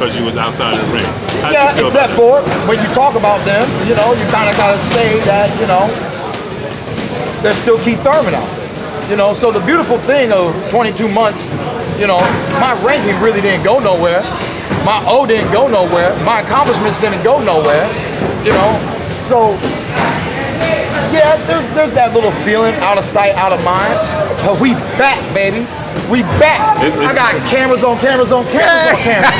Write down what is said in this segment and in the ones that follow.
because you was outside of the ring. Yeah, except for when you talk about them, you know, you kind of got to say that, you know, there's still Keith Thurman out there. You know, so the beautiful thing of 22 months, you know, my ranking really didn't go nowhere. My O didn't go nowhere. My accomplishments didn't go nowhere. You know, so yeah, there's that little feeling, out of sight, out of mind. But we back, baby. We back. I got cameras on cameras on cameras on cameras,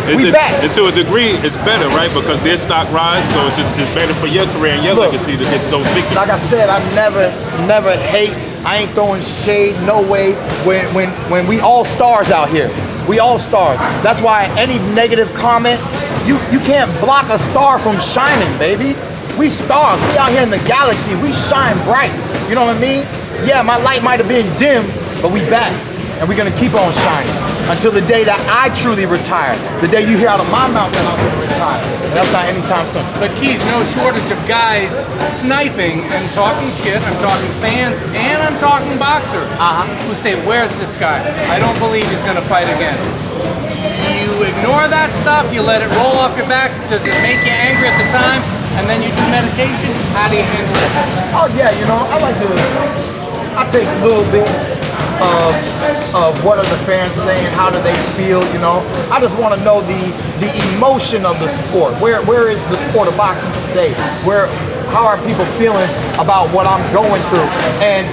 baby. We back. And to a degree, it's better, right? Because their stock rise, so it's better for your career and your legacy to get those victories. Like I said, I never hate. I ain't throwing shade, no way. When we all stars out here, we all stars. That's why any negative comment, you can't block a star from shining, baby. We stars. We out here in the galaxy. We shine bright. You know what I mean? Yeah, my light might have been dim, but we back. And we're gonna keep on shining until the day that I truly retire. The day you hear out of my mouth that I'm gonna retire. And that's not anytime soon. But Keith, no shortage of guys sniping and talking shit. I'm talking fans and I'm talking boxers who say, where's this guy? I don't believe he's gonna fight again. You ignore that stuff, you let it roll off your back. Does it make you angry at the time? And then you do meditation? How do you handle it? Oh yeah, you know, I take a little bit of what are the fans saying, how do they feel, you know. I just want to know the emotion of the sport. Where is the sport of boxing today? How are people feeling about what I'm going through? And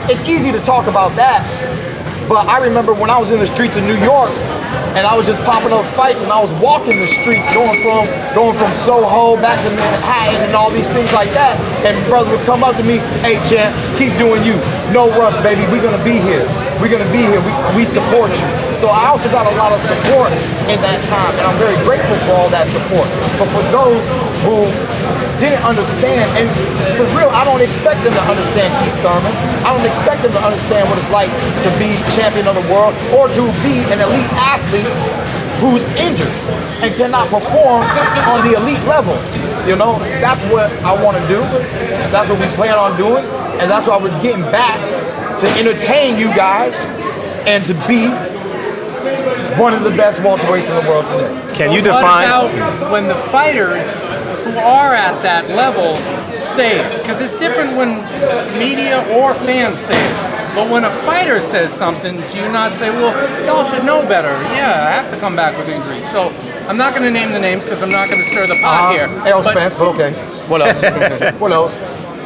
it's easy to talk about that, but I remember when I was in the streets of New York and I was just popping up fights and I was walking the streets going from Soho back to Manhattan and all these things like that, and brothers would come up to me, hey champ, keep doing you. No rush, baby. We're gonna be here. We're gonna be here. We support you. So I also got a lot of support in that time, and I'm very grateful for all that support. But for those who didn't understand, and for real, I don't expect them to understand Keith Thurman. I don't expect them to understand what it's like to be champion of the world or to be an elite athlete who's injured and cannot perform on the elite level. You know, that's what I want to do. That's what we plan on doing. And that's why we're getting back to entertain you guys and to be one of the best welterweights in the world today. Can you define? What about when the fighters who are at that level say it? Because it's different when media or fans say it. But when a fighter says something, do you not say, well, y'all should know better? Yeah, I have to come back with injuries. So I'm not going to name the names because I'm not going to stir the pot here. Errol Spence, but okay. What else? What else?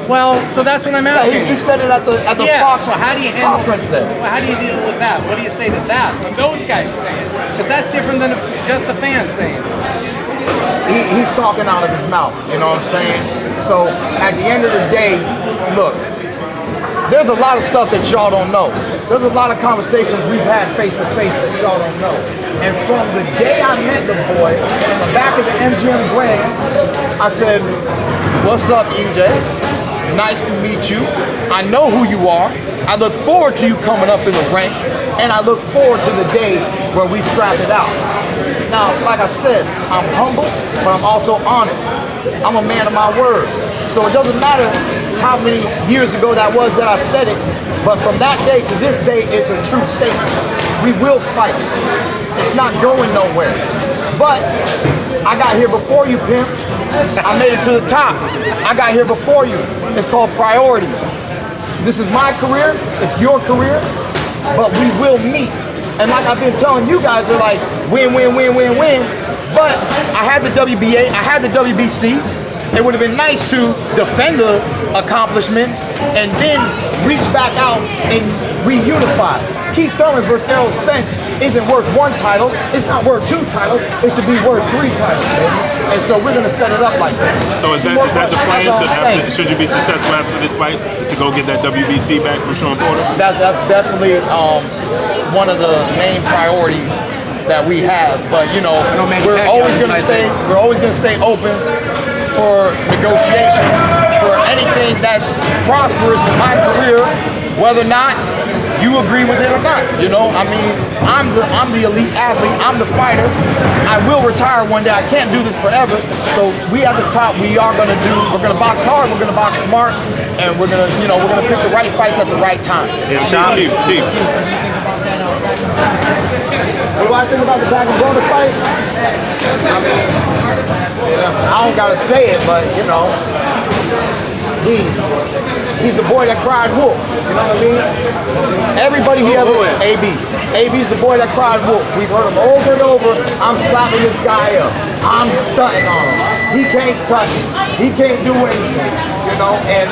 Well, so that's what I'm asking. Yeah, he said it at the Fox so how do you handle, conference there. Well, how do you deal with that? What do you say to that when those guys say it? Because that's different than just a fan saying it. He's talking out of his mouth, you know what I'm saying? So at the end of the day, look, there's a lot of stuff that y'all don't know. There's a lot of conversations we've had face to face that y'all don't know. And from the day I met the boy in the back of the MGM Grand, I said, what's up, EJ? Nice to meet you. I know who you are. I look forward to you coming up in the ranks, and I look forward to the day where we scrap it out. Now, like I said, I'm humble, but I'm also honest. I'm a man of my word. So it doesn't matter how many years ago that was that I said it, but from that day to this day, it's a true statement. We will fight. It's not going nowhere. But I got here before you, pimp. I made it to the top. I got here before you. It's called priorities. This is my career. It's your career. But we will meet. And like I've been telling you guys, they're like, win, win, win, win, win. But I had the WBA. I had the WBC. It would have been nice to defend the accomplishments and then reach back out and reunify. Keith Thurman versus Errol Spence isn't worth one title. It's not worth two titles. It should be worth 3 titles, baby. And so we're going to set it up like that. So is that the plan? Should you be successful after this fight? Is to go get that WBC back from Sean Porter? That's definitely one of the main priorities that we have. But you know, we're always going to stay open for negotiation for anything that's prosperous in my career, whether or not you agree with it or not. You know, I mean, I'm the elite athlete, I'm the fighter. I will retire one day. I can't do this forever. So we at the top, we're gonna box hard, we're gonna box smart, and we're gonna pick the right fights at the right time. Sean, Keith. What do I think about the Pac and Broner fight? I mean, I don't gotta say it, but you know, he's the boy that cried wolf. You know what I mean? Everybody here, AB's the boy that cried wolf. We've heard him over and over. I'm slapping this guy up. I'm stunting on him. He can't touch it. He can't do anything. You know, and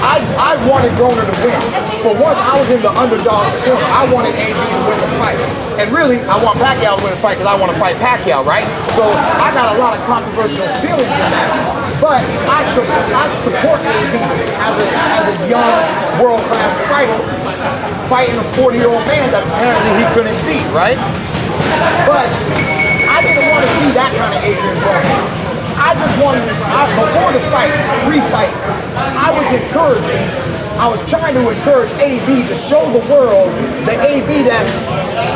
I wanted Broner to win. For once, I was in the underdog's corner. I wanted AB to win the fight. And really, I want Pacquiao to win the fight because I want to fight Pacquiao, right? So I got a lot of controversial feelings in that. But I support AB as a young, world-class fighter fighting a 40-year-old man that apparently he couldn't beat, right? But I didn't want to see that kind of Adrien Broner. I just wanted, before the fight, pre-fight, I was trying to encourage AB to show the world the AB that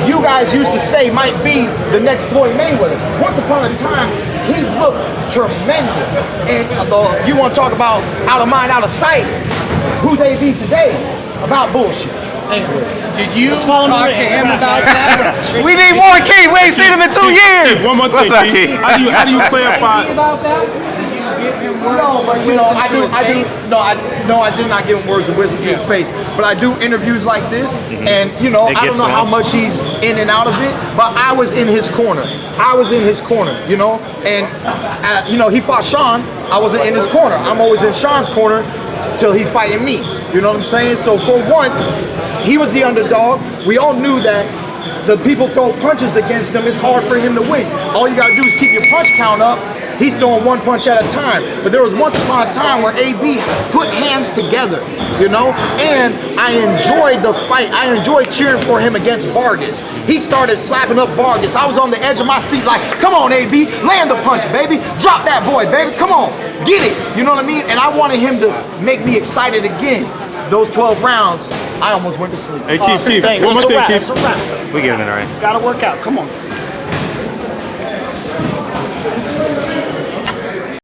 you guys used to say might be the next Floyd Mayweather. Once upon a time, he looked tremendous. And you want to talk about out of mind, out of sight, who's AB today? About bullshit. Anyway. Did you talk to him about that? We need more Keith. We ain't seen him in 2 years. One more thing, What's up, Keith. Keith? How do you clarify? About that? Did you give him words? No, but you know, I did not give him words of wisdom to his face. But I do interviews like this, and you know, I don't know how much he's in and out of it, but I was in his corner. I was in his corner, you know, and you know, he fought Sean. I wasn't in his corner. I'm always in Sean's corner till he's fighting me. You know what I'm saying? So for once, he was the underdog. We all knew that the people throw punches against him. It's hard for him to win. All you gotta do is keep your punch count up. He's throwing one punch at a time. But there was once upon a time where AB put hands together, you know? And I enjoyed the fight. I enjoyed cheering for him against Vargas. He started slapping up Vargas. I was on the edge of my seat like, come on, AB, land the punch, baby. Drop that boy, baby, come on, get it. You know what I mean? And I wanted him to make me excited again. Those 12 rounds, I almost went to sleep. Hey, Keith, one more thing, Keith. We get him in, all right. It's got to work out. Come on.